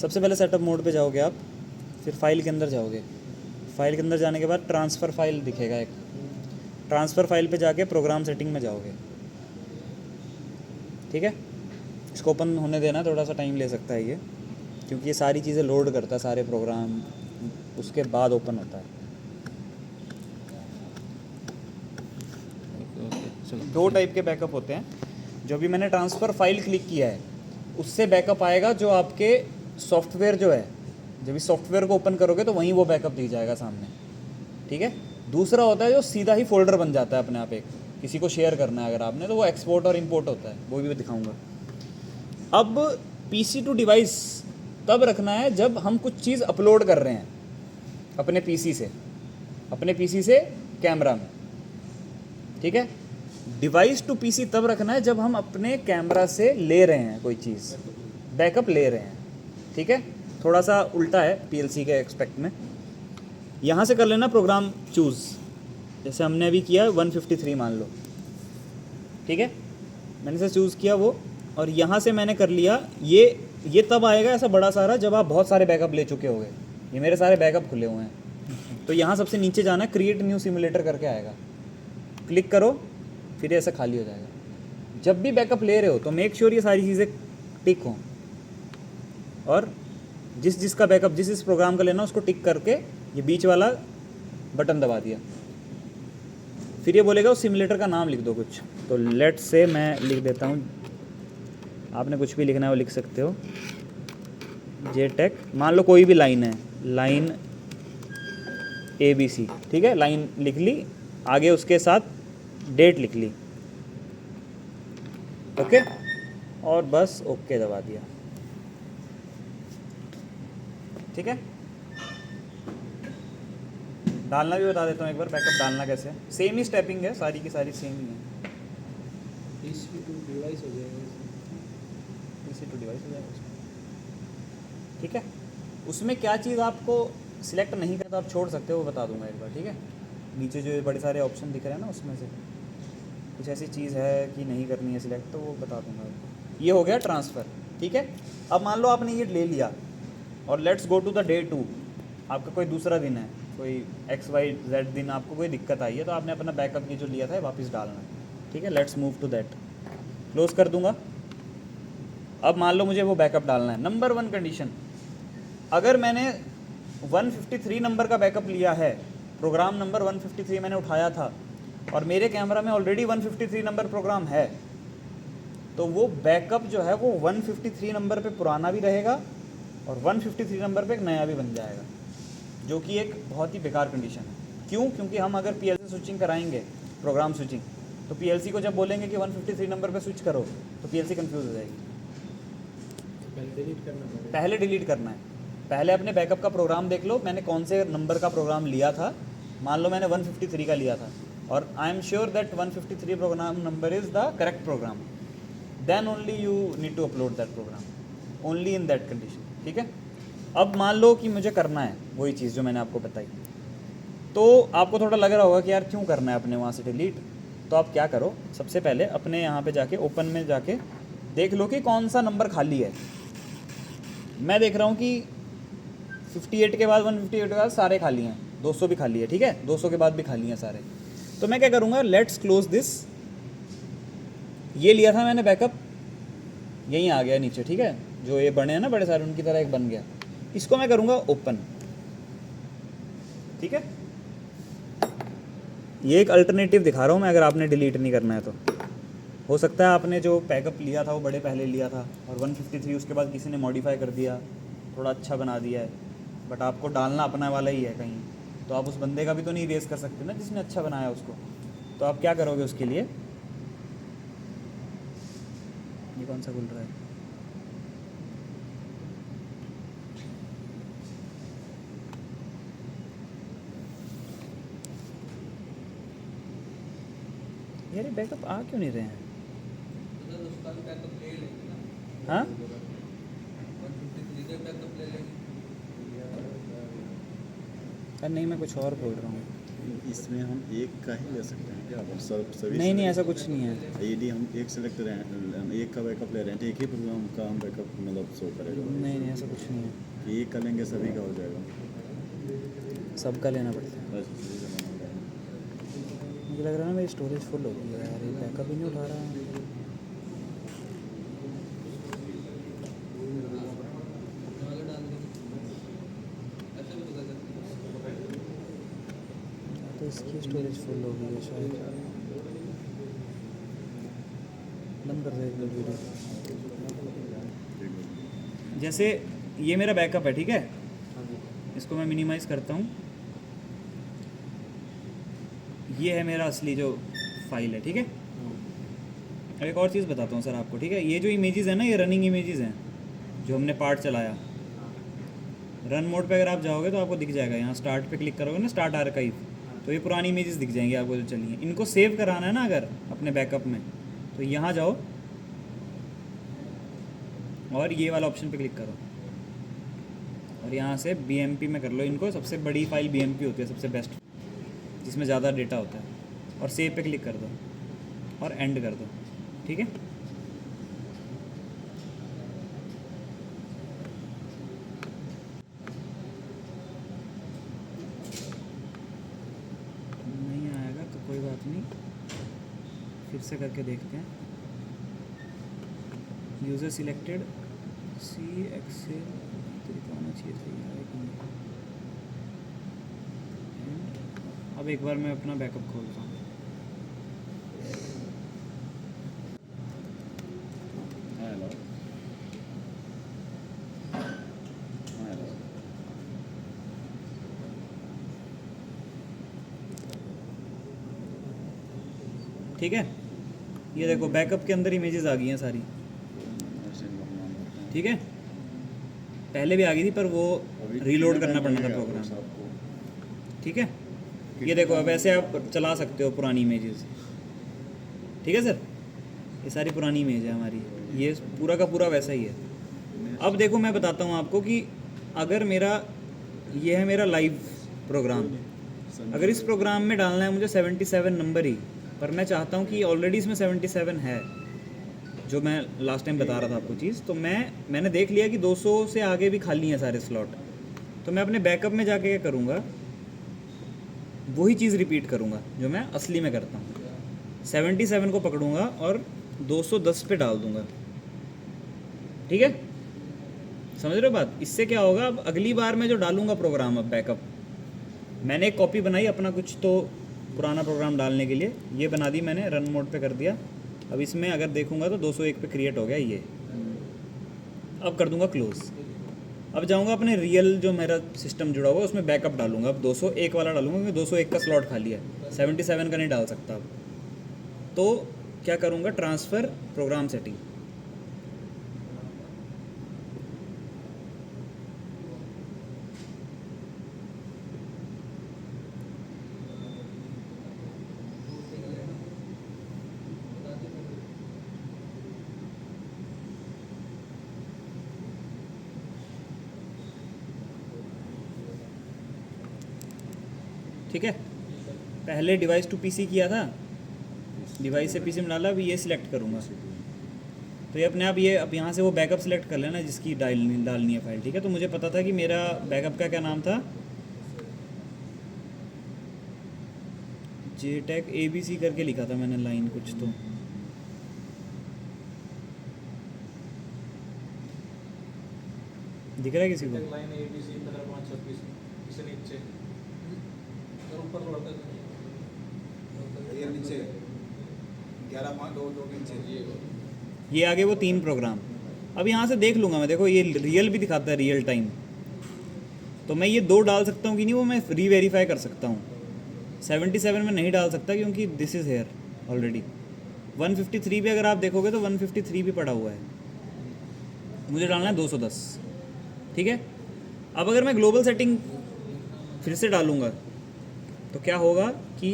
सबसे पहले setup mode पे जाओगे आप, फिर फाइल के अंदर जाओगे। फाइल के अंदर जाने के बाद ट्रांसफ़र फाइल दिखेगा एक, ट्रांसफ़र फाइल पे जाके प्रोग्राम सेटिंग में जाओगे। ठीक है, इसको ओपन होने देना, थोड़ा सा टाइम ले सकता है ये, क्योंकि ये सारी चीज़ें लोड करता है, सारे प्रोग्राम, उसके बाद ओपन होता है। दो टाइप के बैकअप होते हैं। जो भी मैंने ट्रांसफ़र फाइल क्लिक किया है उससे बैकअप आएगा, जो आपके सॉफ्टवेयर जो है, जब इस सॉफ्टवेयर को ओपन करोगे तो वहीं वो बैकअप दिख जाएगा सामने। ठीक है, दूसरा होता है जो सीधा ही फोल्डर बन जाता है अपने आप, एक किसी को शेयर करना है अगर आपने, तो वो एक्सपोर्ट और इंपोर्ट होता है, वो भी मैं दिखाऊंगा। अब पीसी टू डिवाइस तब रखना है जब हम कुछ चीज़ अपलोड कर रहे हैं अपने पीसी से कैमरा में। ठीक है, डिवाइस टू पीसी तब रखना है जब हम अपने कैमरा से ले रहे हैं कोई चीज़, बैकअप ले रहे हैं। ठीक है, थोड़ा सा उल्टा है पीएलसी के एक्सपेक्ट में। यहाँ से कर लेना प्रोग्राम चूज़, जैसे हमने अभी किया 153 मान लो। ठीक है, मैंने से चूज़ किया वो, और यहाँ से मैंने कर लिया ये तब आएगा ऐसा बड़ा सारा जब आप बहुत सारे बैकअप ले चुके होगे। ये मेरे सारे बैकअप खुले हुए हैं, तो यहाँ सबसे नीचे जाना, क्रिएट न्यू सिमुलेटर करके आएगा, क्लिक करो, फिर ऐसा खाली हो जाएगा। जब भी बैकअप ले रहे हो तो मेक श्योर ये सारी चीज़ें टिक हों, और जिसका बैकअप जिस प्रोग्राम का लेना उसको टिक करके ये बीच वाला बटन दबा दिया। फिर ये बोलेगा उस सिमुलेटर का नाम लिख दो कुछ, तो लेट से मैं लिख देता हूँ, आपने कुछ भी लिखना है वो लिख सकते हो, जेटेक मान लो, कोई भी लाइन है, लाइन ABC। ठीक है, लाइन लिख ली, आगे उसके साथ डेट लिख ली, ओके, और बस ओके दबा दिया। ठीक है, डालना भी बता देता हूँ एक बार, बैकअप डालना कैसे, सेम ही स्टेपिंग है, सारी की सारी सेम ही है। पीसी टू डिवाइस हो जाएगा, पीसी टू डिवाइस हो जाएगा उसमें। ठीक है, उसमें क्या चीज़ आपको सिलेक्ट नहीं करना तो आप छोड़ सकते हो, वो बता दूंगा एक बार। ठीक है, नीचे जो बड़े सारे ऑप्शन दिख रहे हैं ना, उसमें से कुछ ऐसी चीज़ है कि नहीं करनी है सिलेक्ट, तो वो बता दूंगा। ये हो गया ट्रांसफ़र। ठीक है, अब मान लो आपने ये ले लिया, और let's go to the day 2, आपका कोई दूसरा दिन है, कोई XYZ दिन, आपको कोई दिक्कत आई है, तो आपने अपना बैकअप ये जो लिया था वापस डालना है। ठीक है, let's move to that, close कर दूंगा। अब मान लो मुझे वो बैकअप डालना है। नंबर 1 कंडीशन, अगर मैंने 153 नंबर का बैकअप लिया है, प्रोग्राम नंबर 153 मैंने उठाया था, और मेरे कैमरा में ऑलरेडी 153 नंबर प्रोग्राम है, तो वो बैकअप जो है वो 153 नंबर पे पुराना भी रहेगा और 153 नंबर पे एक नया भी बन जाएगा, जो कि एक बहुत ही बेकार कंडीशन है। क्यों? क्योंकि हम अगर पीएलसी स्विचिंग कराएंगे, प्रोग्राम स्विचिंग, तो पीएलसी को जब बोलेंगे कि 153 नंबर पे स्विच करो, तो पीएलसी कंफ्यूज हो जाएगी। पहले डिलीट करना है, पहले अपने बैकअप का प्रोग्राम देख लो, मैंने कौन से नंबर का प्रोग्राम लिया था। मान लो मैंने 153 का लिया था, और I am sure that 153 program number is the correct program, then only you need to upload that program, only in that condition. ठीक है, अब मान लो कि मुझे करना है वही चीज़ जो मैंने आपको बताई, तो आपको थोड़ा लग रहा होगा कि यार क्यों करना है अपने वहाँ से डिलीट। तो आप क्या करो, सबसे पहले अपने यहाँ पे जाके ओपन में जाके देख लो कि कौन सा नंबर खाली है। मैं देख रहा हूँ कि 58 के बाद 158 के बाद सारे खाली हैं, 200 भी खाली है। ठीक है, 200 के बाद भी खाली हैं सारे। तो मैं क्या करूँगा, लेट्स क्लोज दिस, ये लिया था मैंने बैकअप, यहीं आ गया नीचे। ठीक है, जो ये बने हैं ना बड़े सारे, उनकी तरह एक बन गया, इसको मैं करूँगा ओपन। ठीक है, ये एक अल्टरनेटिव दिखा रहा हूँ मैं, अगर आपने डिलीट नहीं करना है तो। हो सकता है आपने जो बैकअप लिया था वो बड़े पहले लिया था, और 153 उसके बाद किसी ने मॉडिफाई कर दिया, थोड़ा अच्छा बना दिया है, बट आपको डालना अपना वाला ही है कहीं, तो आप उस बंदे का भी तो नहीं इरेज कर सकते ना जिसने अच्छा बनाया उसको। तो आप क्या करोगे उसके लिए, ये कौन सा खुल रहा है, यार ये बैकअप आ क्यों नहीं रहे हैं? हाँ, नहीं मैं कुछ और बोल रहा हूँ। इसमें हम एक का ही ले सकते हैं क्या? सभी नहीं ऐसा कुछ नहीं है। यदि हम एक सेलेक्ट रहे हैं, एक का बैकअप ले रहे हैं, तो एक ही प्रोग्राम का हम बैकअप मतलब शो करेगा? नहीं ऐसा कुछ नहीं है। एक का लेंगे सभी का हो जाएगा। सबका लेना पड़ता है। बस सभी का लेना पड़ेगा। मुझे लग रहा है ना मेरी स्टोरेज फुल हो गई है यार, ये बैकअप ही नहीं उठा रहा है। तो इसकी स्टोरेज फुल हो गई है शायद। बंद कर दे एक बार वीडियो। ठीक है। जैसे ये मेरा बैकअप है, ठीक है, हाँ जी। इसको मैं मिनिमाइज़ करता हूँ। ये है मेरा असली जो फाइल है, ठीक है। अब एक और चीज़ बताता हूँ सर आपको, ठीक है। ये जो इमेजेस हैं ना, ये रनिंग इमेजेस हैं जो हमने पार्ट चलाया। रन मोड पे अगर आप जाओगे तो आपको दिख जाएगा, यहाँ स्टार्ट पे क्लिक करोगे ना, स्टार्ट आर्काइव, तो ये पुरानी इमेजेस दिख जाएंगी आपको जो चली हैं। इनको सेव कराना है ना अगर अपने बैकअप में, तो यहाँ जाओ और ये वाला ऑप्शन पे क्लिक करो और यहाँ से BMP में कर लो इनको। सबसे बड़ी फाइल BMP होती है, सबसे बेस्ट, जिसमें ज़्यादा डेटा होता है। और सेव पे क्लिक कर दो और एंड कर दो, ठीक है। नहीं आएगा तो कोई बात नहीं, फिर से करके देखते हैं। यूज़र सिलेक्टेड, सी एक्सेल तरीका होना चाहिए था, ये है कि नहीं। And अब एक बार मैं अपना बैकअप खोलता हूँ। हाँ हेलो। हाँ हेलो। ठीक है, ये देखो बैकअप के अंदर इमेजेस आ गई हैं सारी, ऐसे इनका नाम करते हैं। ठीक है। पहले भी आ गई थी पर वो अभी रीलोड कितना करना टाइम पड़ना था लगेगा प्रोग्राम, आपको? ठीक है। ये देखो अब ऐसे आप चला सकते हो पुरानी इमेजेस, ठीक है सर। ये सारी पुरानी इमेज है हमारी, ये पूरा का पूरा वैसा ही है। अब देखो मैं बताता हूँ आपको कि अगर मेरा ये है मेरा लाइव प्रोग्राम, अगर इस प्रोग्राम में डालना है मुझे 77 नंबर ही, पर मैं चाहता हूँ कि ऑलरेडी इसमें 77 है, जो मैं लास्ट टाइम बता रहा था आपको चीज़। तो मैंने देख लिया कि 200 से आगे भी खाली हैं सारे स्लॉट, तो मैं अपने बैकअप में जाके क्या करूँगा, वही चीज़ रिपीट करूँगा जो मैं असली में करता हूँ। 77 को पकड़ूंगा और 210 पे डाल दूँगा, ठीक है। समझ रहे हो बात? इससे क्या होगा, अब अगली बार मैं जो डालूंगा प्रोग्राम, अब बैकअप मैंने एक कॉपी बनाई अपना कुछ तो पुराना प्रोग्राम डालने के लिए, ये बना दी मैंने, रन मोड पे कर दिया। अब इसमें अगर देखूंगा तो 201 पे क्रिएट हो गया ये। अब कर दूंगा क्लोज। अब जाऊंगा अपने रियल जो मेरा सिस्टम जुड़ा हुआ है उसमें बैकअप डालूंगा। अब 201 वाला डालूंगा क्योंकि 201 का स्लॉट खाली है, 77 का नहीं डाल सकता। अब तो क्या करूंगा, ट्रांसफ़र प्रोग्राम सेटिंग, ठीक है। पहले डिवाइस टू पीसी किया था, डिवाइस से पीसी में डाला, अभी ये सिलेक्ट करूँगा तो ये अपने आप, ये अब यहाँ से वो बैकअप सिलेक्ट कर लेना जिसकी डालनी है फाइल, ठीक है। तो मुझे पता था कि मेरा बैकअप का क्या नाम था, JTAG ABC करके लिखा था मैंने लाइन कुछ तो। दिख रहा है किसी को? लाइन ABC 15-5-26 इसे नीचे और ऊपर लौटा ये नीचे 11-5-2 नीचे ये आगे वो 3 प्रोग्राम। अब यहाँ से देख लूँगा मैं, देखो ये रियल भी दिखाता है, रियल टाइम। तो मैं ये 2 डाल सकता हूँ कि नहीं, वो मैं रीवेरीफाई कर सकता हूँ। 77 में नहीं डाल सकता क्योंकि दिस इज़ हेयर ऑलरेडी। 153 भी अगर आप देखोगे तो 153 भी पड़ा हुआ है, मुझे डालना है 210, ठीक है। अब अगर मैं ग्लोबल सेटिंग फिर से डालूँगा तो क्या होगा कि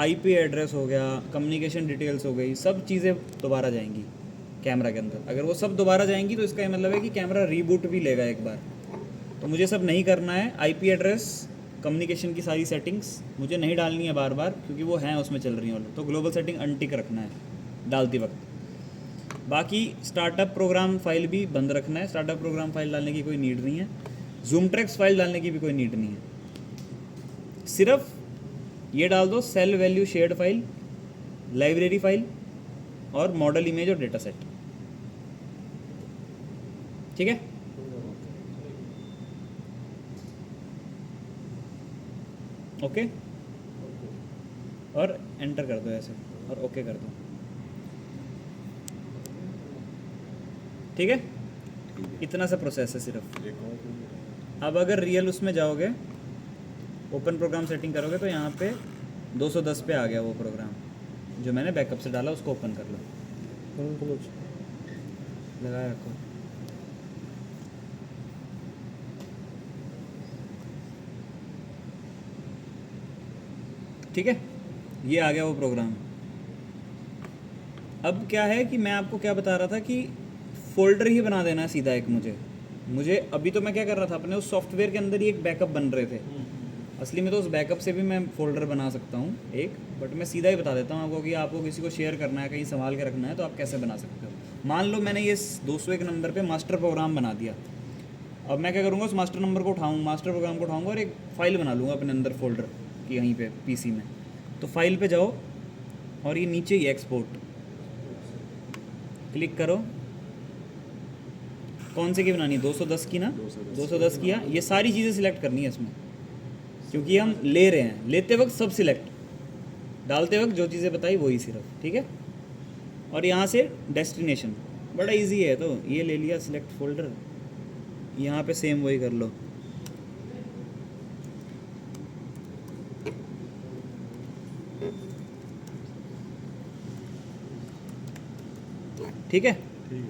IP एड्रेस हो गया, कम्युनिकेशन डिटेल्स हो गई, सब चीज़ें दोबारा जाएंगी कैमरा के अंदर। अगर वो सब दोबारा जाएंगी तो इसका ये मतलब है कि कैमरा रीबूट भी लेगा एक बार। तो मुझे सब नहीं करना है, IP एड्रेस, कम्युनिकेशन की सारी सेटिंग्स मुझे नहीं डालनी है बार बार, क्योंकि वो हैं उसमें चल रही हैं। तो ग्लोबल सेटिंग अनटिक रखना है डालती वक्त। बाकी स्टार्टअप प्रोग्राम फाइल भी बंद रखना है, स्टार्टअप प्रोग्राम फाइल डालने की कोई नीड नहीं है। जूम ट्रैक्स फाइल डालने की भी कोई नीड नहीं है, सिर्फ ये डाल दो cell value shared file, library file और मॉडल इमेज और डेटा सेट। ठीक है, ओके और एंटर कर दो ऐसे और ओके कर दो। ठीक है, इतना सा प्रोसेस है सिर्फ। एक और अब अगर रियल उसमें जाओगे, ओपन प्रोग्राम सेटिंग करोगे तो यहाँ पे 210 पे आ गया वो प्रोग्राम जो मैंने बैकअप से डाला, उसको ओपन कर लो, लगाए रखो। ठीक है, ये आ गया वो प्रोग्राम। अब क्या है कि मैं आपको क्या बता रहा था कि फोल्डर ही बना देना है सीधा एक। मुझे अभी तो मैं क्या कर रहा था, अपने उस सॉफ्टवेयर के अंदर ही एक बैकअप बन रहे थे। असली में तो उस बैकअप से भी मैं फ़ोल्डर बना सकता हूँ एक, बट मैं सीधा ही बता देता हूँ आपको कि आपको किसी को शेयर करना है, कहीं संभाल के रखना है तो आप कैसे बना सकते हो। मान लो मैंने ये 201 नंबर पे मास्टर प्रोग्राम बना दिया। अब मैं क्या करूँगा, उस मास्टर नंबर को मास्टर प्रोग्राम को उठाऊँगा और एक फ़ाइल बना लूँगा अपने अंदर फोल्डर की, यहीं पे पीसी में। तो फाइल पे जाओ और ये नीचे ही एक्सपोर्ट क्लिक करो। कौन से की बनानी है, 210 की ना, 210 की। ये सारी चीज़ें सिलेक्ट करनी है इसमें, क्योंकि हम ले रहे हैं, लेते वक्त सब सिलेक्ट, डालते वक्त जो चीज़ें बताई वही सिर्फ। ठीक है, और यहाँ से डेस्टिनेशन बड़ा इजी है, तो ये ले लिया सिलेक्ट फोल्डर, यहाँ पे सेम वही कर लो। ठीक है,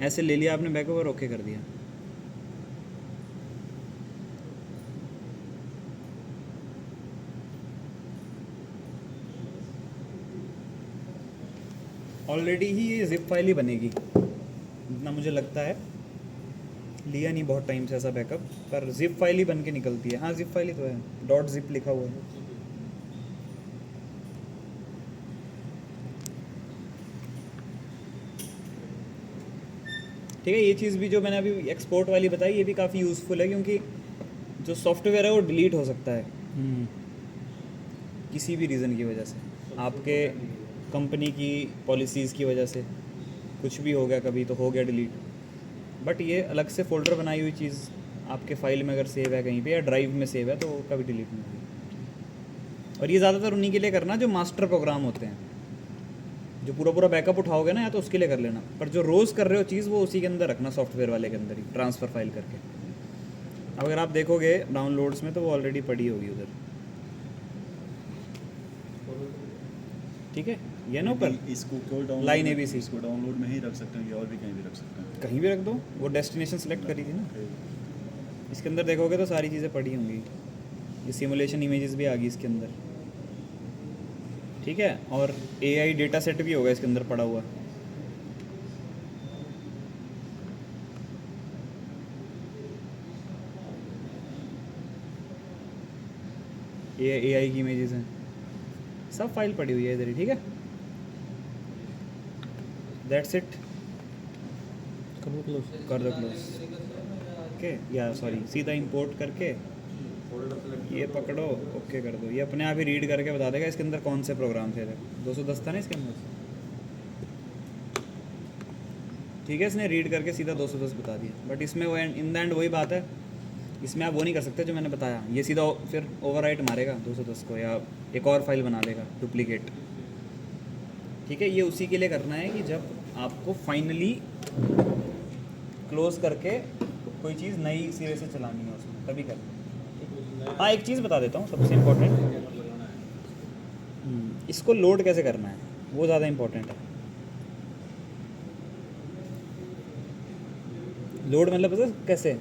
ऐसे ले लिया आपने बैकअप और ओके कर दिया। ऑलरेडी ही ये जिप फाइल ही बनेगी, जितना मुझे लगता है। लिया नहीं बहुत टाइम से ऐसा बैकअप, पर जिप फाइल ही बन के निकलती है। हाँ, जिप फाइल ही तो है, डॉट जिप लिखा हुआ है। ठीक है, ये चीज़ भी जो मैंने अभी एक्सपोर्ट वाली बताई, ये भी काफ़ी यूज़फुल है, क्योंकि जो सॉफ्टवेयर है वो डिलीट हो सकता है किसी भी रीज़न की वजह से, आपके कंपनी की पॉलिसीज़ की वजह से कुछ भी हो गया कभी, तो हो गया डिलीट। बट ये अलग से फ़ोल्डर बनाई हुई चीज़ आपके फ़ाइल में अगर सेव है कहीं पे या ड्राइव में सेव है, तो वो कभी डिलीट नहीं होगी। और ये ज़्यादातर उन्हीं के लिए करना जो मास्टर प्रोग्राम होते हैं, जो पूरा पूरा बैकअप उठाओगे ना, या तो उसके लिए कर लेना, पर जो रोज़ कर रहे हो चीज़ वो उसी के अंदर रखना, सॉफ्टवेयर वाले के अंदर ही ट्रांसफ़र फाइल करके। अब अगर आप देखोगे डाउनलोड्स में तो वो ऑलरेडी पड़ी होगी उधर। ठीक है, ये ना ऊपर इसको केवल डाउनलोड लाइन ABC, इसको डाउनलोड में ही रख सकते हैं या और भी कहीं भी रख सकते हैं? कहीं भी रख दो, वो डेस्टिनेशन सेलेक्ट करी थी ना। इसके अंदर देखोगे तो सारी चीज़ें पड़ी होंगी, ये सिमुलेशन इमेजेस भी आ गई इसके अंदर। ठीक है, और AI डेटा सेट भी होगा इसके अंदर पड़ा हुआ। ये AI की इमेजेस हैं, सब फाइल पड़ी हुई है इधर ही। ठीक है, दैट्स इट, कर दो क्लोज। ओके, या सॉरी, सीधा इंपोर्ट करके फोल्डर सेलेक्ट ये पकड़ो, ओके कर दो। ये अपने आप ही रीड करके बता देगा इसके अंदर कौन से प्रोग्राम थे। 210 था ना इसके अंदर। ठीक है, इसने रीड करके सीधा 210 बता दिया। बट इसमें वो इन द एंड वही बात है, इसमें आप वो नहीं कर सकते जो मैंने बताया। ये सीधा फिर ओवरराइट मारेगा 210 को, या एक और फाइल बना देगा डुप्लीकेट। ठीक है, ये उसी के लिए करना है कि जब आपको फाइनली क्लोज करके कोई चीज़ नई सिरे से चलानी है उसमें, तभी करना है। हाँ, एक चीज़ बता देता हूँ सबसे इम्पोर्टेंट, इसको लोड कैसे करना है वो ज़्यादा इम्पोर्टेंट है। लोड मतलब पता है कैसे,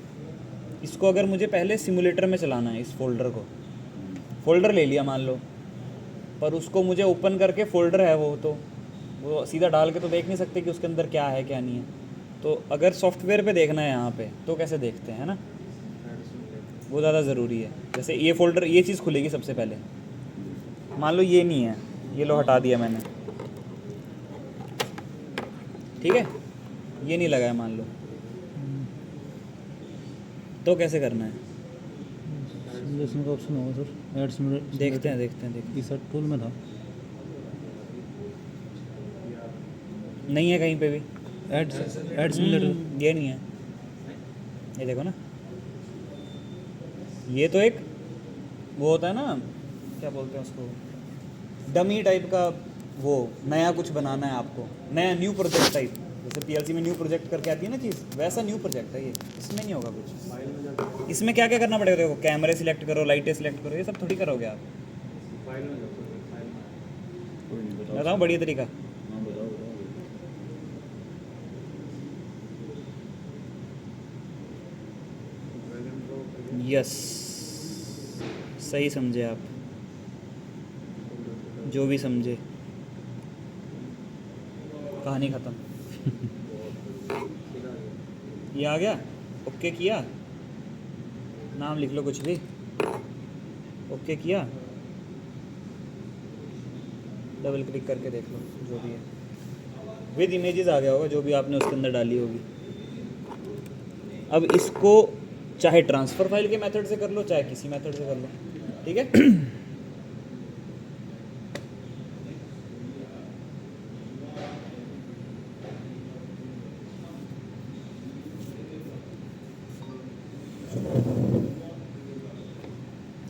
इसको अगर मुझे पहले सिमुलेटर में चलाना है, इस फोल्डर को, फोल्डर ले लिया मान लो, पर उसको मुझे ओपन करके फोल्डर है वो सीधा डाल के तो देख नहीं सकते कि उसके अंदर क्या है क्या नहीं है। तो अगर सॉफ्टवेयर पे देखना है यहाँ पे, तो कैसे देखते हैं, है ना, वो ज़्यादा ज़रूरी है। जैसे ये फोल्डर, ये चीज़ खुलेगी सबसे पहले, मान लो ये नहीं है, ये लो हटा दिया मैंने, ठीक है, ये नहीं लगा है मान लो, तो कैसे करना है, सिमुलेशन का ऑप्शन होगा सर, ऐड सिमुलेशन। देखते हैं देखते हैं। इस टूल में था, नहीं है कहीं पे भी। Add simulator. ये नहीं है, ये देखो ना, ये तो एक वो होता है ना, क्या बोलते हैं उसको, डमी टाइप का, वो नया कुछ बनाना है आपको, नया न्यू प्रोजेक्ट टाइप, जैसे पीएलसी में न्यू प्रोजेक्ट करके आती है ना चीज़, वैसा न्यू प्रोजेक्ट है ये। इसमें नहीं होगा कुछ। इसमें क्या क्या करना पड़ेगा देखो, कैमरे सिलेक्ट करो, लाइटें सिलेक्ट करो, ये सब थोड़ी करोगे आप। फाइल में जाओ सर, फाइल में। कोई नहीं, बताओ। बताओ बढ़िया तरीका। हाँ, बताओ बताओ। यस, सही समझे आप, जो भी समझे। कहानी ख़त्म। ये आ गया, ओके किया, नाम लिख लो कुछ भी, ओके किया, डबल क्लिक करके देख लो जो भी है, विद इमेजेस आ गया होगा जो भी आपने उसके अंदर डाली होगी। अब इसको चाहे ट्रांसफ़र फाइल के मेथड से कर लो, चाहे किसी मेथड से कर लो, ठीक है।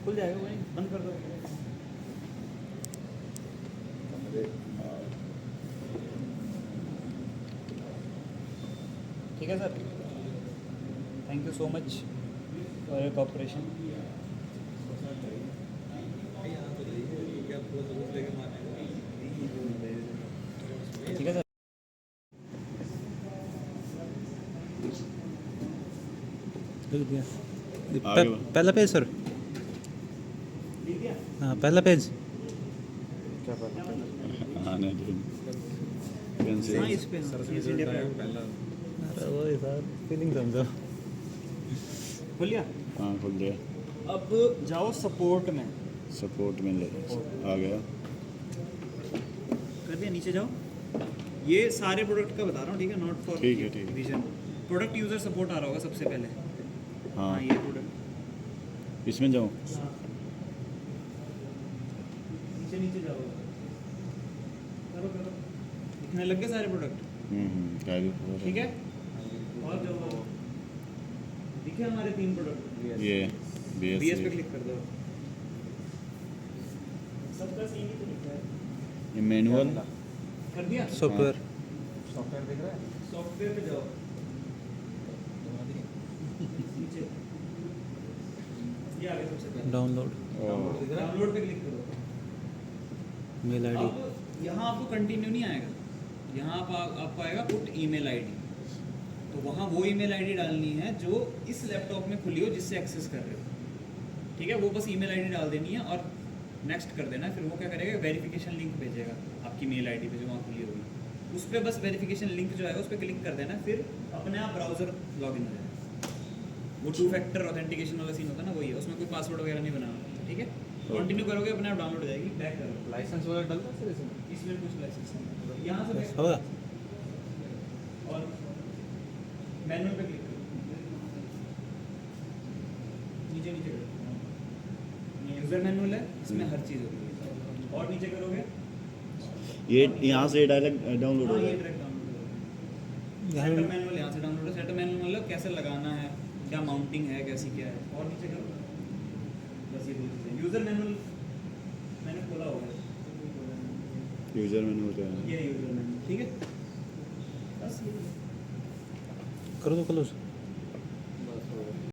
खुल जाएगा, वही बंद कर दो। ठीक है sir, thank you so much for your cooperation. ठीक है सर। लिख दिया। आगे बढ़ो। पहला पेज सर, लिख दिया? हाँ पहला पेज। क्या पता। हाँ नहीं तो पेंसिल। हाँ इस पे पहला अरे वही सर, फीलिंग समझो। खुल गया। हाँ खुल गया। अब जाओ सपोर्ट में, सपोर्ट में ले आ गया। कर दिया, नीचे जाओ। ये सारे प्रोडक्ट का बता रहा हूँ, ठीक है, नॉट फॉर ठीक है, ठीक है। विजन। प्रोडक्ट यूजर सपोर्ट आ रहा होगा सबसे पहले। हाँ हाँ ये प्रोडक्ट, इसमें जाऊँ। नीचे नीचे जाओ, करो करो, दिखने लग गए सारे प्रोडक्ट, क्या भी खबर ठीक है। और जो दिखे हमारे 3 प्रोडक्ट, ये बीएस पे BS क्लिक कर दो। सबका सेम ही तो लिखा है। ये मैनुअल। कर दिया। सॉफ्टवेयर। सॉफ्टवेयर दिख रहा है। सॉफ्टवेयर पे जाओ, नीचे ये आ गया सबसे पहले। डाउनलोड, और दिख रहा है। डाउनलोड पे क्लिक करो। Mail ID. अब यहाँ आपको कंटिन्यू नहीं आएगा, यहाँ आपको आएगा पुट ईमेल आईडी। तो वहाँ वो ईमेल आईडी डालनी है जो इस लैपटॉप में खुली हो जिससे एक्सेस कर रहे हो, ठीक है। वो बस ईमेल आईडी डाल देनी है और नेक्स्ट कर देना है। फिर वो क्या करेगा, वेरिफिकेशन लिंक भेजेगा आपकी मेल आईडी पे जो वहाँ खुली होगी, उस पर बस वेरिफिकेशन लिंक जो है उस पर क्लिक कर देना, फिर अपने आप ब्राउज़र लॉगिन हो जाएगा। वो 2 फैक्टर ऑथेंटिकेशन वाला सीन होता है ना, वही है, उसमें कोई पासवर्ड वगैरह नहीं बनाना, ठीक है। कंटिन्यू करोगे अपने आप डाउनलोड हो जाएगी। बैक करो, लाइसेंस वगैरह डलता है सर इसमें? इसमें कुछ लाइसेंस नहीं, यहाँ से back होगा। और मैनुअल पे क्लिक करो, नीचे नीचे करो, ये यूज़र मैनुअल है, इसमें हर चीज़ होती है। और नीचे करोगे, ये यहाँ से डायरेक्ट डाउनलोड हाँ हो ये जाएगा। डायरेक्ट डाउनलोड होगा। सेटअप मैनुअल यहाँ से डाउनलोड है। सेटअप मैनुअल मतलब कैसे लगाना है, क्या माउंटिंग है, कैसी क्या है। और नीचे करो, बस ये 2 चीज़ें। यूज़र मैनुअल मैंने खोला होगा, यूजर मेनू होता है। ये यूज़र मैनुअल, ठीक है। बस ये कर दो क्लोज।